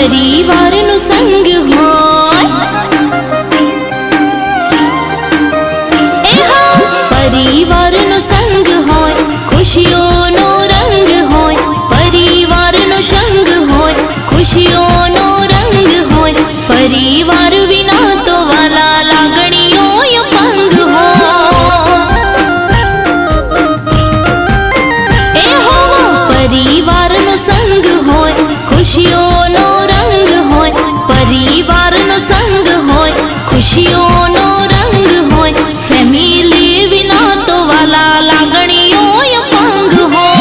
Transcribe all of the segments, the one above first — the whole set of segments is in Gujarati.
परिवारનો સંગ હોય परिवारનો સંગ હોય ખુશીઓનો રંગ હોય परिवारનો સંગ હોય ખુશીઓનો રંગ હોય परिवार વિના તો વાલા લાગણીઓ અપંગ હોય परिवारનો સંગ હોય ખુશીઓનો રંગ હોય परिवारનો સંગ હોય ખુશીઓનો રંગ હોય ફેમિલી વિના તો વાલા લાગણીઓ અપંગ હોય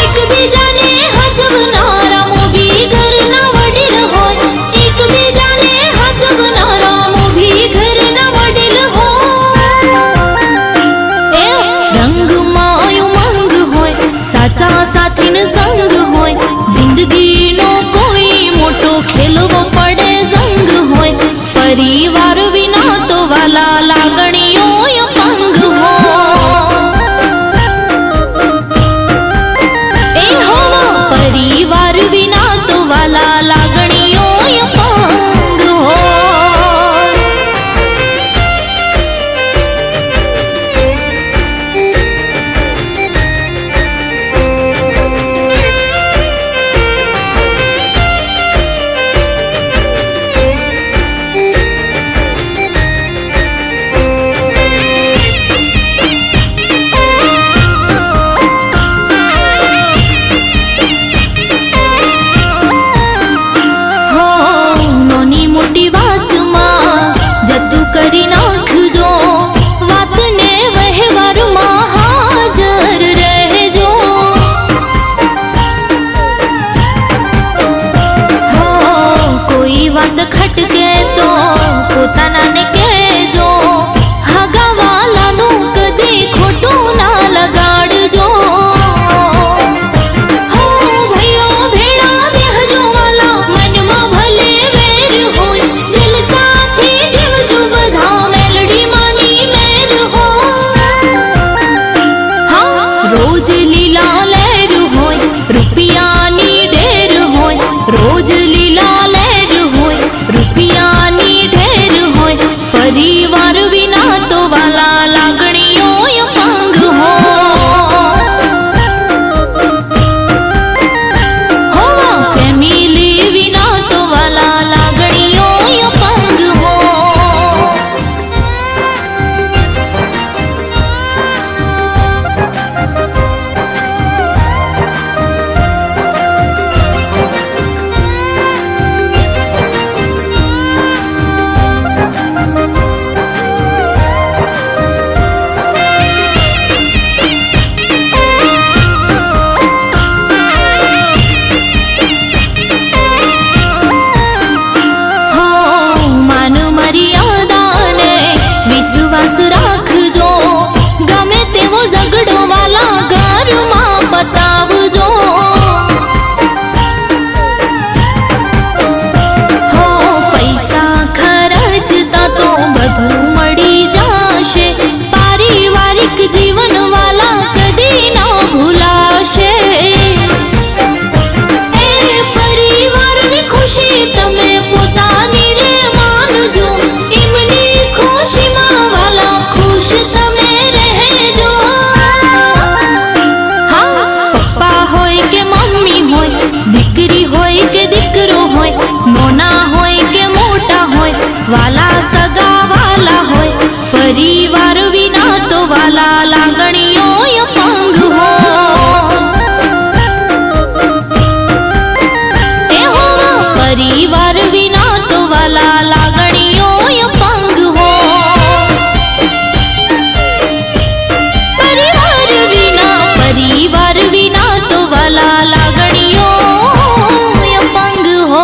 એકબીજાને હચવનારા મોભી ઘરના વડીલ હોય એકબીજાને હચવનારા મોભી ઘરના વડીલ હોય રંગમાં ઉમંગ હોય સાચા સાથીનો સંગ હોય જિંદગીનો કોઈ મોટો ખેલવો પડે સંગ હોય परिवार વિના તો વાલા લાગણીઓ અપંગ હોય परिवार વિના તો વાલા લાગણીઓ અપંગ હોય નાની મોટી વાતમાં જતું કરી નાખજો વાતને વહેવારમાં હાજર રહેજો કોઈ વાત ખટકે તો પોતાનાને કહેજો હગાવાલાનું કદી ખોટું ના લગાડજો रोज लीला लहर होय रुपियानी ढेर होय रोज लीला लहर होय रुपियानी ढेर होय परिवार विना तो वाला लागणीओ अपांग होवा फैमिली विना तो वाला लागणीओ अपांग हो માન મર્યાદાને વિશ્વાસ રાખજો ગમે તેવો ઝઘડો વાલા ઘરમાં બતાવજો પૈસા ખર્ચતા તો બધું મળી જશે પારિવારિક જીવન વાલા કદી ના ભૂલાશે પરિવારની ખુશી તમે પોતાની રે માનજો એમની ખુશીમાં વાલા ખુશ તમે રહેજો પપ્પા હોય કે મમ્મી હોય દીકરી હોય કે દીકરો હોય નાના હોય કે મોટા હોય વાલા સગા વાલા હોય પરિવાર વિના તો વાલા લાગણીઓ અપંગ હોય परिवार विना तो वाला लागणीओ अपांग हो परिवार विना तो वाला लागणीओ अपांग हो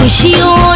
ખુશીઓ